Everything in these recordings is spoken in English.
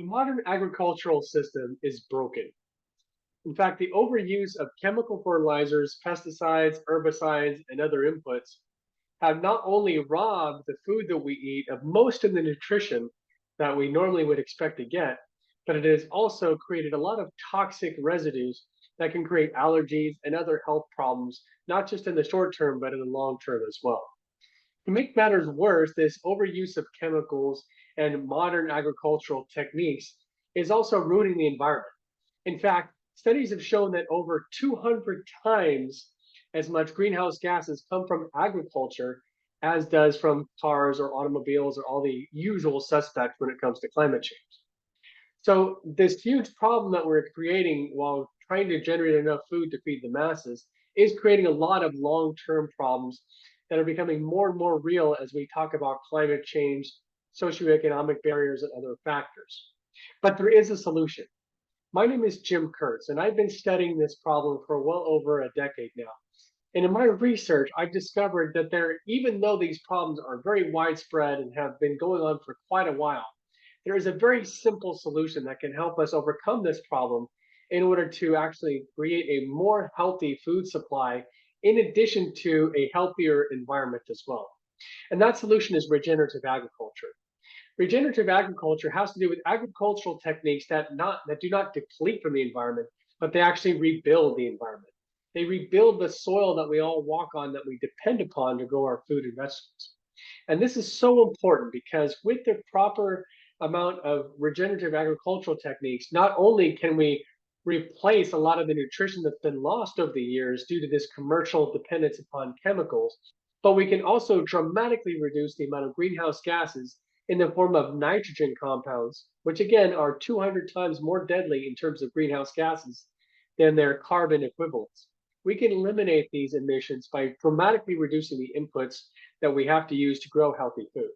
The modern agricultural system is broken. In fact, the overuse of chemical fertilizers, pesticides, herbicides, and other inputs have not only robbed the food that we eat of most of the nutrition that we normally would expect to get, but it has also created a lot of toxic residues that can create allergies and other health problems, not just in the short term, but in the long term as well. To make matters worse, this overuse of chemicals and modern agricultural techniques is also ruining the environment. In fact, studies have shown that over 200 times as much greenhouse gases come from agriculture as does from cars or automobiles or all the usual suspects when it comes to climate change. So, this huge problem that we're creating while trying to generate enough food to feed the masses is creating a lot of long term problems that are becoming more and more real as we talk about climate change, socioeconomic barriers, and other factors. But there is a solution. My name is Jim Kurtz, and I've been studying this problem for well over a decade now. And in my research, I've discovered that even though these problems are very widespread and have been going on for quite a while, there is a very simple solution that can help us overcome this problem in order to actually create a more healthy food supply in addition to a healthier environment as well. And that solution is regenerative agriculture. Regenerative agriculture has to do with agricultural techniques that do not deplete from the environment, but they actually rebuild the environment. They rebuild the soil that we all walk on, that we depend upon to grow our food and vegetables. And this is so important because with the proper amount of regenerative agricultural techniques, not only can we replace a lot of the nutrition that's been lost over the years due to this commercial dependence upon chemicals, but we can also dramatically reduce the amount of greenhouse gases in the form of nitrogen compounds, which again are 200 times more deadly in terms of greenhouse gases than their carbon equivalents. We can eliminate these emissions by dramatically reducing the inputs that we have to use to grow healthy food.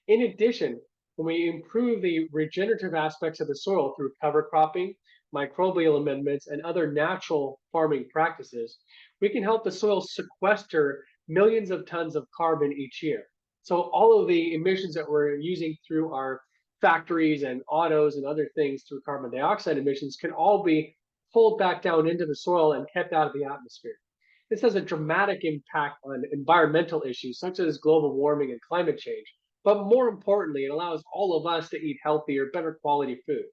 In addition, when we improve the regenerative aspects of the soil through cover cropping, microbial amendments, and other natural farming practices, we can help the soil sequester millions of tons of carbon each year. So all of the emissions that we're using through our factories and autos and other things through carbon dioxide emissions can all be pulled back down into the soil and kept out of the atmosphere. This has a dramatic impact on environmental issues such as global warming and climate change. But more importantly, it allows all of us to eat healthier, better quality food.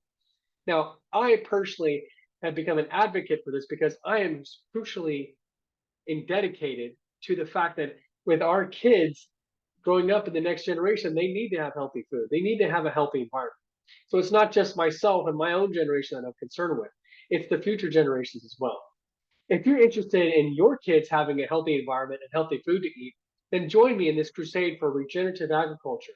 Now, I personally have become an advocate for this because I am crucially dedicated to the fact that with our kids growing up in the next generation, they need to have healthy food. They need to have a healthy environment. So it's not just myself and my own generation that I'm concerned with, it's the future generations as well. If you're interested in your kids having a healthy environment and healthy food to eat, then join me in this crusade for regenerative agriculture.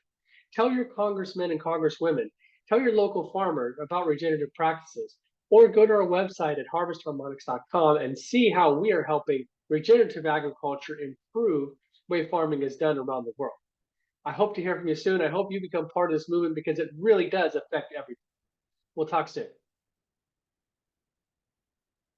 Tell your congressmen and congresswomen, tell your local farmer about regenerative practices, or go to our website at harvestharmonics.com and see how we are helping regenerative agriculture improve the way farming is done around the world. I hope to hear from you soon. I hope you become part of this movement because it really does affect everything. We'll talk soon.